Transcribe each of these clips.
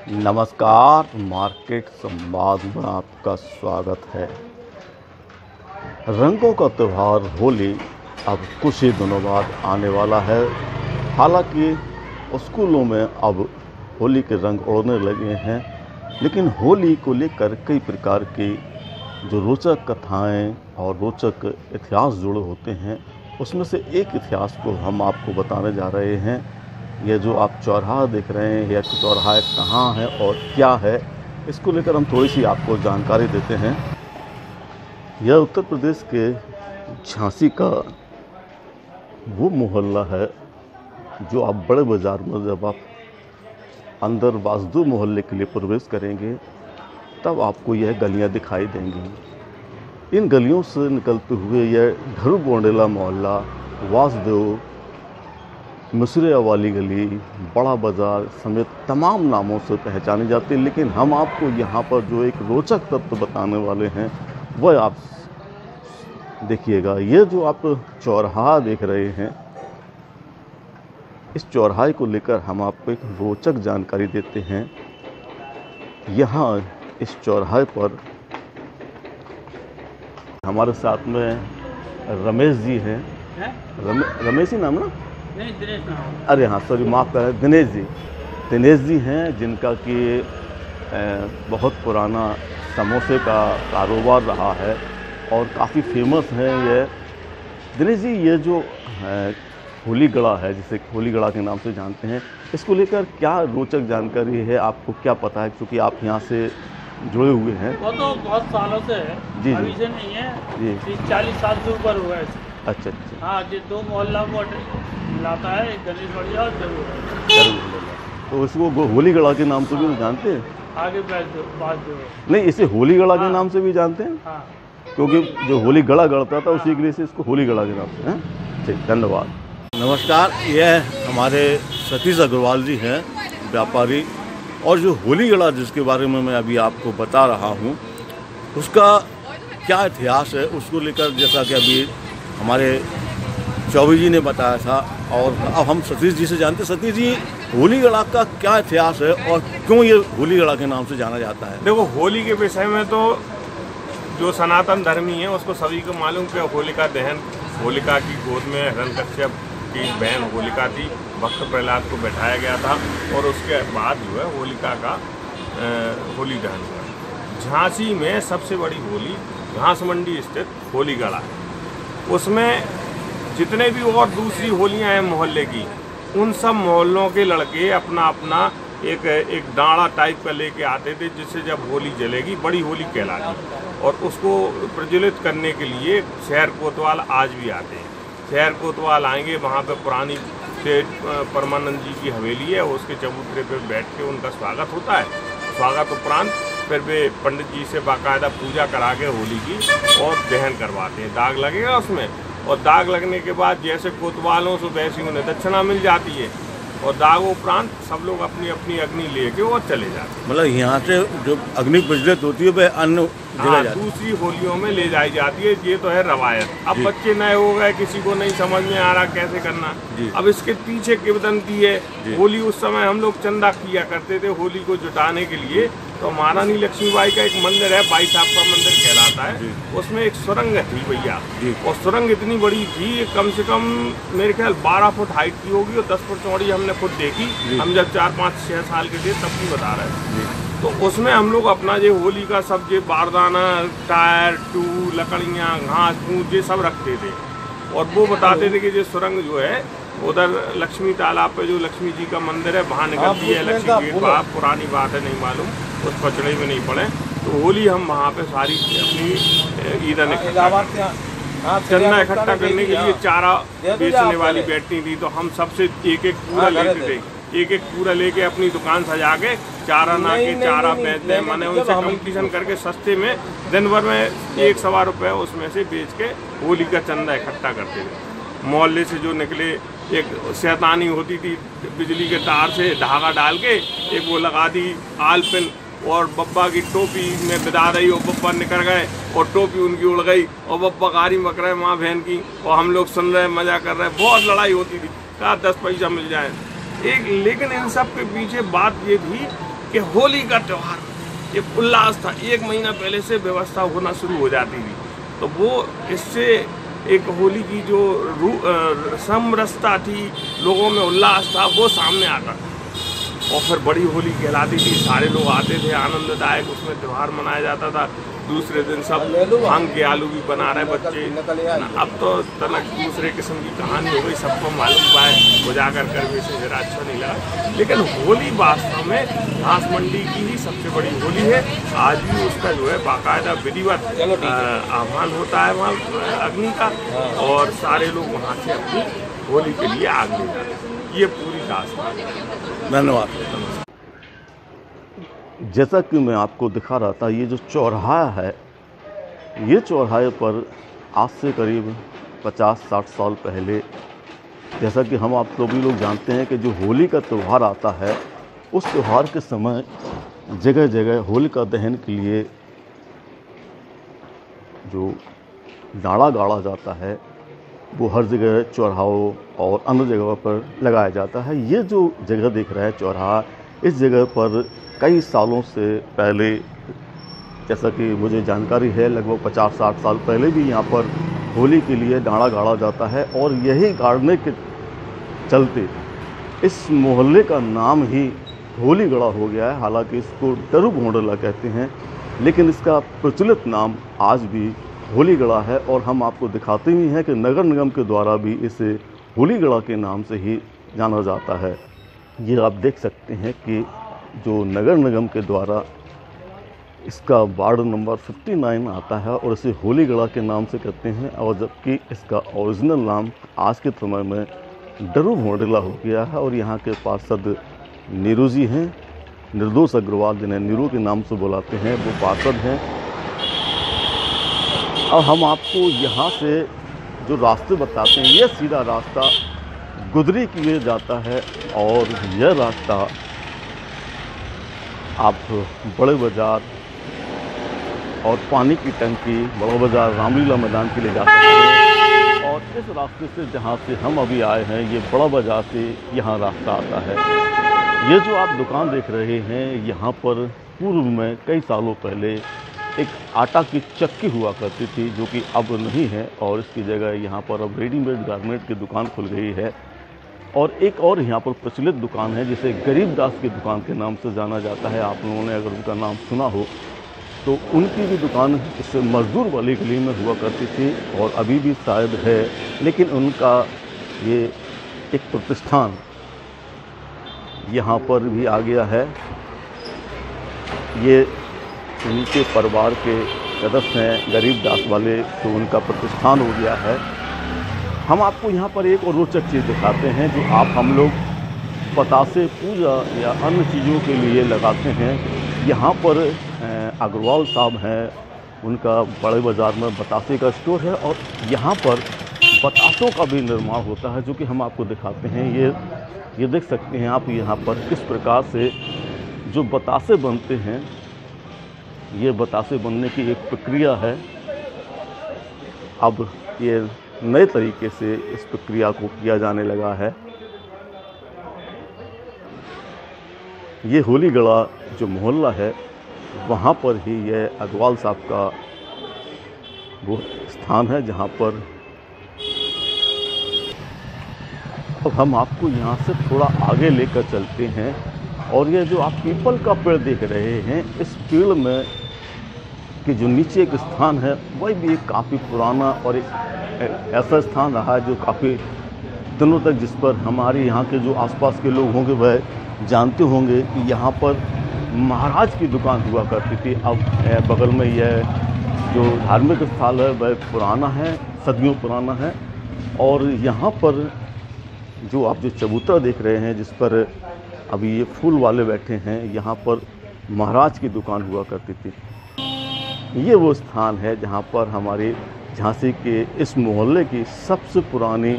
नमस्कार, मार्केट संवाद में आपका स्वागत है। रंगों का त्यौहार होली अब कुछ ही दिनों बाद आने वाला है। हालांकि स्कूलों में अब होली के रंग उड़ने लगे हैं, लेकिन होली को लेकर कई प्रकार की जो रोचक कथाएं और रोचक इतिहास जुड़े होते हैं, उसमें से एक इतिहास को हम आपको बताने जा रहे हैं। यह जो आप चौराहा देख रहे हैं, यह चौराहा कहाँ है और क्या है, इसको लेकर हम थोड़ी सी आपको जानकारी देते हैं। यह उत्तर प्रदेश के झांसी का वो मोहल्ला है जो आप बड़े बाज़ार में जब आप अंदर वासुदेव मोहल्ले के लिए प्रवेश करेंगे तब आपको यह गलियां दिखाई देंगी। इन गलियों से निकलते हुए यह ढरू बोंडेला मोहल्ला, वासुदेव, मिसरिया वाली गली, बड़ा बाज़ार समेत तमाम नामों से पहचानी जाती है। लेकिन हम आपको यहाँ पर जो एक रोचक तत्व बताने वाले हैं वह आप देखिएगा। ये जो आप चौराहा देख रहे हैं, इस चौराहे को लेकर हम आपको एक रोचक जानकारी देते हैं। यहाँ इस चौराहे पर हमारे साथ में रमेश जी हैं। रमेश जी नाम ना? नहीं, दिनेश नाम। अरे हाँ, सॉरी, माफ़ करें, दिनेश जी हैं, जिनका कि बहुत पुराना समोसे का कारोबार रहा है और काफ़ी फेमस है ये। दिनेश जी, ये जो होली गड़ा है, जिसे होली गड़ा के नाम से जानते हैं, इसको लेकर क्या रोचक जानकारी है, आपको क्या पता है, क्योंकि आप यहाँ से जुड़े हुए हैं? वो तो बहुत सालों से है जी, अभी से नहीं है जी। 30-40 साल से ऊपर हुआ है। अच्छा। हाँ, ये दो मोहल्ला को मिलाता है, एक गणेश बढ़िया और जरूर जरूर। तो इसको होली गड़ा के नाम से भी जानते हैं? आगे बात जो नहीं, इसे होली गड़ा के हाँ। नाम से भी जानते हैं, हाँ। क्योंकि जो होली गड़ा गढ़ता था उसी के लिए से इसको होली गड़ा के नाम से हैं। ठीक, धन्यवाद। नमस्कार, यह हमारे सतीश अग्रवाल जी हैं, व्यापारी। और जो होली गड़ा जिसके बारे में मैं अभी आपको बता रहा हूँ, उसका क्या इतिहास है उसको लेकर, जैसा कि अभी हमारे चौबे जी ने बताया था और अब हम सतीश जी से जानते। सतीश जी, होली गड़ा का क्या इतिहास है और क्यों ये होली गड़ा के नाम से जाना जाता है? देखो, होली के विषय में तो जो सनातन धर्मी है उसको सभी को मालूम कि होलिका दहन, होलिका की गोद में हिरण्यकश्यप की बहन होलिका थी, भक्त प्रहलाद को बैठाया गया था और उसके बाद जो है होलिका का होली दहन हुआ। झांसी में सबसे बड़ी होली घास मंडी स्थित होली गड़ा है। उसमें जितने भी और दूसरी होलियां हैं मोहल्ले की, उन सब मोहल्लों के लड़के अपना अपना एक डांडा टाइप का लेके आते थे, जिससे जब होली जलेगी बड़ी होली कहलाती। और उसको प्रज्वलित करने के लिए शहर कोतवाल आज भी आते हैं। शहर कोतवाल आएंगे, वहाँ पे पुरानी सेठ परमानंद जी की हवेली है, उसके चबूतरे पे बैठ के उनका स्वागत होता है। स्वागत उपरांत फिर वे पंडित जी से बाकायदा पूजा करा के होली की और दहन करवाते हैं। दाग लगेगा उसमें, और दाग लगने के बाद जैसे कोतवालों से वैसी उन्हें दक्षिणा मिल जाती है, और दाग उपरांत सब लोग अपनी अपनी अग्नि लेके और चले जाते हैं। मतलब यहाँ से जो अग्नि प्रज्वलित होती है वह अन्य जगह जाती है? दूसरी होलियों में ले जाई जाती है। ये तो है रवायत। अब बच्चे नए हो गए, किसी को नहीं समझ में आ रहा कैसे करना। अब इसके पीछे किंवदंती है। होली उस समय हम लोग चंदा किया करते थे होली को जुटाने के लिए। तो महारानी लक्ष्मीबाई का एक मंदिर है, बाई साहब का मंदिर कहलाता है, उसमें एक सुरंग थी भैया। और सुरंग इतनी बड़ी थी, कम से कम मेरे ख्याल 12 फुट हाइट की होगी और 10 फुट चौड़ी हमने खुद देखी। हम जब 4, 5, 6 साल के थे तब भी बता रहे। तो उसमें हम लोग अपना जो होली का सब जो बारदाना, टायर, टूल, लकड़ियाँ, घास फूस ये सब रखते थे। और वो बताते थे कि ये सुरंग जो है उधर लक्ष्मी तालाब पे जो लक्ष्मी जी का मंदिर है वहाँ निकलती है। लक्ष्मी गेट पर, पुरानी बात है, नहीं मालूम, उस पचड़े में नहीं पड़े। तो होली हम वहाँ पे सारी अपनी ईंधन चंदा इकट्ठा करने के लिए चारा बेचने वाली बैठती थी। तो हम सबसे एक एक पूरा लेते थे, एक एक पूरा लेके अपनी दुकान सजा के चारा ना के चारा बेचते, मैंने उनसे कंपटीशन करके सस्ते में दिन भर में 1-1.25 रुपये उसमें से बेच के होली का चंदा इकट्ठा करते थे। मोहल्ले से जो निकले, एक शैतानी होती थी, बिजली के तार से धागा डाल के एक वो लगा दी आलपिन, और बब्बा की टोपी में बिदा रही और बब्बा निकल गए और टोपी उनकी उड़ गई और बब्बा गाड़ी मक रहे माँ बहन की, और हम लोग सुन रहे मजा कर रहे। बहुत लड़ाई होती थी, कहा 10 पैसा मिल जाए एक। लेकिन इन सब के पीछे बात ये थी कि होली का त्यौहार एक उल्लास था। 1 महीना पहले से व्यवस्था होना शुरू हो जाती थी, तो वो इससे एक होली की जो समरसता थी, लोगों में उल्लास था, वो सामने आता था। और फिर बड़ी होली कहलाती थी, सारे लोग आते थे, आनंददायक उसमें त्यौहार मनाया जाता था। दूसरे दिन सब भांग के आलू भी बना रहे बच्चे। अब तो तनक दूसरे किस्म की कहानी हो गई, सबको मालूम पाए उजागर कर वैसे जरा अच्छा नहीं लगा। लेकिन होली वास्तव में घास मंडी की ही सबसे बड़ी होली है। आज भी उसका जो है बाकायदा विधिवत आह्वान होता है वहाँ अग्नि का, और सारे लोग वहाँ से अपनी होली के लिए आग ले जाते हैं। ये पूरी दास्तान है। धन्यवाद। जैसा कि मैं आपको दिखा रहा था, ये जो चौराहा है, ये चौराहे पर आज से करीब 50-60 साल पहले, जैसा कि हम आप सभी लोग जानते हैं कि जो होली का त्यौहार आता है, उस त्यौहार के समय जगह जगह होलिका दहन के लिए जो डाड़ा गाड़ा जाता है, वो हर जगह चौराहों और अन्य जगहों पर लगाया जाता है। ये जो जगह दिख रहा है चौराहा, इस जगह पर कई सालों से पहले, जैसा कि मुझे जानकारी है, लगभग 50-60 साल पहले भी यहाँ पर होली के लिए डाड़ा गाड़ा जाता है। और यही गाड़ने के चलते इस मोहल्ले का नाम ही होली गड़ा हो गया है। हालांकि इसको डरू भोंडला कहते हैं, लेकिन इसका प्रचलित नाम आज भी होली गड़ा है। और हम आपको दिखाते ही हैं कि नगर निगम के द्वारा भी इसे होली गड़ा के नाम से ही जाना जाता है। ये आप देख सकते हैं कि जो नगर निगम के द्वारा इसका वार्ड नंबर 59 आता है और इसे होली गड़ा के नाम से कहते हैं, और जबकि इसका ओरिजिनल नाम आज के समय में डरू भोंडला हो गया है। और यहाँ के पार्षद नीरू जी हैं, निर्दोष अग्रवाल, जिन्हें नीरू के नाम से बुलाते हैं, वो पार्षद हैं। और हम आपको यहाँ से जो रास्ते बताते हैं, ये सीधा रास्ता गुदरी की ओर जाता है, और यह रास्ता आप बड़े बाज़ार और पानी की टंकी, बड़ा बाज़ार, रामलीला मैदान के लिए जा सकते हैं। और इस रास्ते से जहाँ से हम अभी आए हैं, ये बड़ा बाज़ार से यहाँ रास्ता आता है। ये जो आप दुकान देख रहे हैं, यहाँ पर पूर्व में कई सालों पहले एक आटा की चक्की हुआ करती थी, जो कि अब नहीं है, और इसकी जगह यहाँ पर अब रेडीमेड गारमेंट की दुकान खुल गई है। और एक और यहाँ पर प्रचलित दुकान है, जिसे गरीबदास की दुकान के नाम से जाना जाता है। आप लोगों ने अगर उनका नाम सुना हो तो उनकी भी दुकान इससे मजदूर वाली गली में हुआ करती थी, और अभी भी शायद है, लेकिन उनका ये एक प्रतिष्ठान यहाँ पर भी आ गया है। ये उनके परिवार के सदस्य हैं गरीबदास वाले, तो उनका प्रतिष्ठान हो गया है। हम आपको यहाँ पर एक और रोचक चीज़ दिखाते हैं, जो हम लोग पतासे पूजा या अन्य चीज़ों के लिए लगाते हैं। यहाँ पर अग्रवाल साहब हैं, उनका बड़े बाज़ार में बतासे का स्टोर है, और यहाँ पर बतासों का भी निर्माण होता है, जो कि हम आपको दिखाते हैं। ये देख सकते हैं आप यहाँ पर किस प्रकार से जो बतासे बनते हैं। ये बतासे बनने की एक प्रक्रिया है। अब ये नए तरीके से इस प्रक्रिया को किया जाने लगा है। ये होली गड़ा जो मोहल्ला है, वहाँ पर ही यह अग्रवाल साहब का वो स्थान है, जहाँ पर अब हम आपको यहाँ से थोड़ा आगे लेकर चलते हैं। और ये जो आप पीपल का पेड़ देख रहे हैं, इस पेड़ में कि जो नीचे एक स्थान है, वह भी एक काफ़ी पुराना और एक ऐसा स्थान रहा है जो काफ़ी दिनों तक, जिस पर हमारे यहाँ के जो आसपास के लोग होंगे वह जानते होंगे कि यहाँ पर महाराज की दुकान हुआ करती थी। अब बगल में यह जो धार्मिक स्थल है वह पुराना है, सदियों पुराना है। और यहाँ पर जो आप जो चबूतरा देख रहे हैं, जिस पर अभी ये फूल वाले बैठे हैं, यहाँ पर महाराज की दुकान हुआ करती थी। ये वो स्थान है जहाँ पर हमारे झांसी के इस मोहल्ले की सबसे पुरानी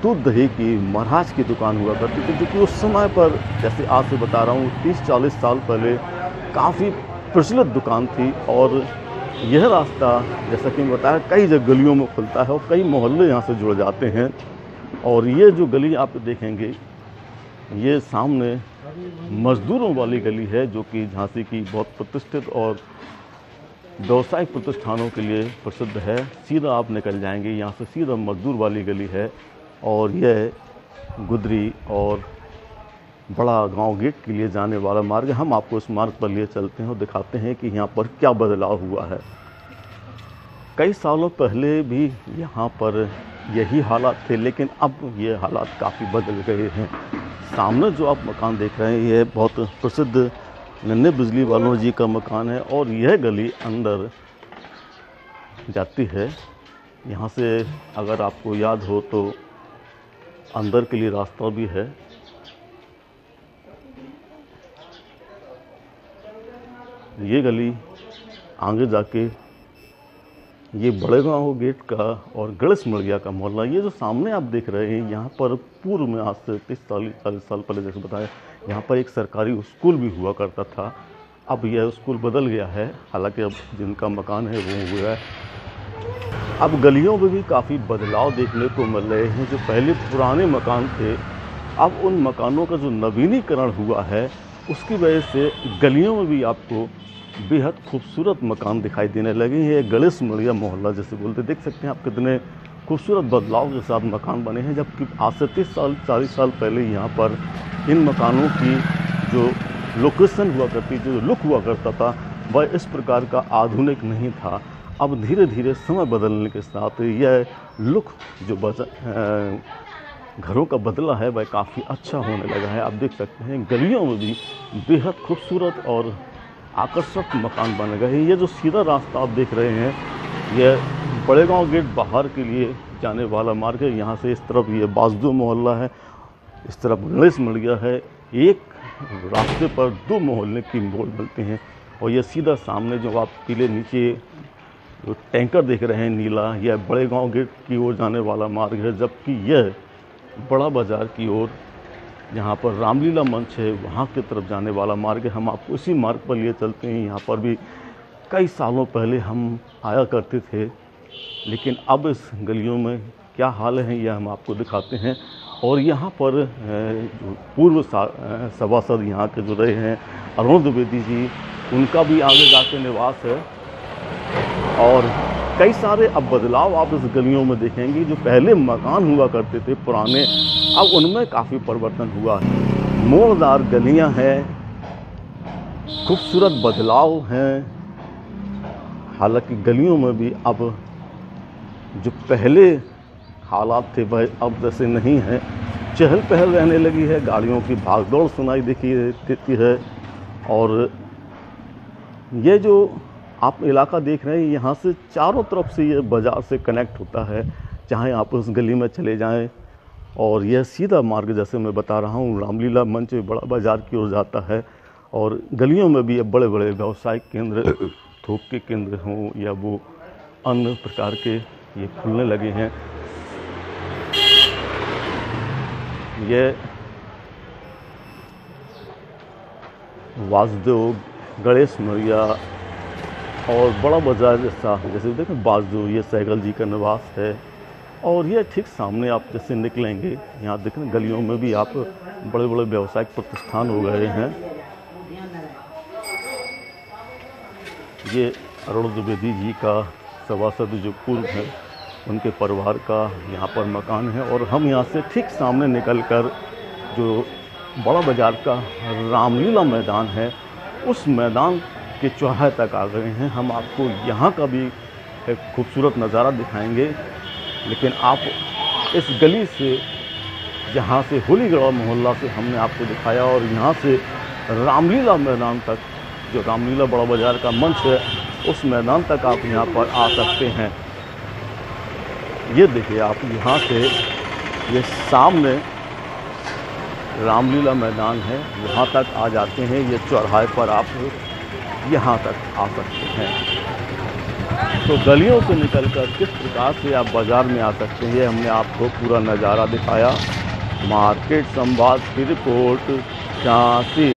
दूध दही की महाराज की दुकान हुआ करती थी, जो कि उस समय पर, जैसे आज से बता रहा हूँ, 30-40 साल पहले काफ़ी प्रचलित दुकान थी। और यह रास्ता, जैसा कि मैं बताया, कई जगह गलियों में खुलता है और कई मोहल्ले यहाँ से जुड़ जाते हैं। और ये जो गली आप देखेंगे, ये सामने मजदूरों वाली गली है, जो कि झांसी की बहुत प्रतिष्ठित और व्यवसायिक प्रतिष्ठानों के लिए प्रसिद्ध है। सीधा आप निकल जाएंगे यहाँ से, सीधा मजदूर वाली गली है और यह गुदरी और बड़ा गांव गेट के लिए जाने वाला मार्ग है। हम आपको इस मार्ग पर लिए चलते हैं और दिखाते हैं कि यहाँ पर क्या बदलाव हुआ है। कई सालों पहले भी यहाँ पर यही हालात थे, लेकिन अब ये हालात काफ़ी बदल गए हैं। सामने जो आप मकान देख रहे हैं, ये बहुत प्रसिद्ध नन्हे बिजली वालों जी का मकान है और यह गली अंदर जाती है। यहाँ से अगर आपको याद हो तो अंदर के लिए रास्ता भी है। ये गली आगे जाके ये बड़े गांव गेट का और गणेश मड़िया का मोहल्ला, ये जो सामने आप देख रहे हैं, यहाँ पर पूर्व में आज से 30-40 साल पहले जैसे बताया, यहाँ पर एक सरकारी स्कूल भी हुआ करता था। अब यह स्कूल बदल गया है, हालांकि अब जिनका मकान है वो हुआ है। अब गलियों में भी काफ़ी बदलाव देखने को मिल रहे हैं। जो पहले पुराने मकान थे, अब उन मकानों का जो नवीनीकरण हुआ है, उसकी वजह से गलियों में भी आपको बेहद खूबसूरत मकान दिखाई देने लगे हैं। ये गणेश मड़िया मोहल्ला जैसे बोलते, देख सकते हैं आप कितने खूबसूरत बदलाव के साथ मकान बने हैं। जबकि आज से 30-40 साल पहले यहाँ पर इन मकानों की जो लोकेशन हुआ करती, जो लुक हुआ करता था, वह इस प्रकार का आधुनिक नहीं था। अब धीरे धीरे समय बदलने के साथ यह लुक जो घरों का बदला है, वह काफ़ी अच्छा होने लगा है। आप देख सकते हैं गलियों में भी बेहद खूबसूरत और आकर्षक मकान बन गए हैं। ये जो सीधा रास्ता आप देख रहे हैं, यह बड़े गांव गेट बाहर के लिए जाने वाला मार्ग है। यहाँ से इस तरफ ये बाजदू मोहल्ला है, इस तरफ गणेश मड़िया है। एक रास्ते पर दो मोहल्ले की मोड़ मिलते हैं और ये सीधा सामने जो आप पीले नीचे जो टैंकर देख रहे हैं नीला, यह बड़े गांव गेट की ओर जाने वाला मार्ग है। जबकि यह बड़ा बाज़ार की ओर, यहाँ पर रामलीला मंच है, वहाँ की तरफ जाने वाला मार्ग है। हम आपको इसी मार्ग पर लिए चलते हैं। यहाँ पर भी कई सालों पहले हम आया करते थे, लेकिन अब इस गलियों में क्या हाल है यह हम आपको दिखाते हैं। और यहाँ पर जो पूर्व सभासद यहाँ के जो रहे हैं अरुण द्विवेदी जी, उनका भी आगे जाके निवास है। और कई सारे अब बदलाव आप इस गलियों में देखेंगे। जो पहले मकान हुआ करते थे पुराने, अब उनमें काफ़ी परिवर्तन हुआ है। मोड़दार गलियां हैं, खूबसूरत बदलाव हैं। हालांकि गलियों में भी अब जो पहले हालात थे वह अब जैसे नहीं हैं। चहल पहल रहने लगी है, गाड़ियों की भागदौड़ सुनाई देती है। और ये जो आप इलाका देख रहे हैं, यहाँ से चारों तरफ से ये बाज़ार से कनेक्ट होता है, चाहे आप उस गली में चले जाएं। और यह सीधा मार्ग जैसे मैं बता रहा हूँ, रामलीला मंच बड़ा बाज़ार की ओर जाता है। और गलियों में भी ये बड़े बड़े व्यावसायिक केंद्र, थोक के केंद्र हों या वो अन्य प्रकार के, ये खुलने लगे हैं। ये वासुदेव, गणेश मड़िया और बड़ा बाज़ार जैसा, जैसे देखें बाजू, ये सैगल जी का निवास है। और ये ठीक सामने आप जैसे निकलेंगे, यहाँ देखें गलियों में भी आप बड़े बड़े व्यावसायिक प्रतिष्ठान हो गए हैं। ये अरुण द्विवेदी जी का सभासद जो पूर्व हैं, उनके परिवार का यहाँ पर मकान है। और हम यहाँ से ठीक सामने निकलकर जो बड़ा बाज़ार का रामलीला मैदान है, उस मैदान के चौराहे तक आ गए हैं। हम आपको यहाँ का भी एक खूबसूरत नज़ारा दिखाएंगे, लेकिन आप इस गली से, जहाँ से होलीगढ़ मोहल्ला से हमने आपको दिखाया, और यहाँ से रामलीला मैदान तक, जो रामलीला बड़ा बाज़ार का मंच है, उस मैदान तक आप यहाँ पर आ सकते हैं। ये देखिए आप यहाँ से, ये सामने रामलीला मैदान है, वहाँ तक आ जाते हैं। ये चौराहे पर आप यहाँ तक आ सकते हैं। तो गलियों से निकलकर किस प्रकार से आप बाज़ार में आ सकते हैं, हमने आपको पूरा नज़ारा दिखाया। मार्केट संवाद की रिपोर्ट, झांसी।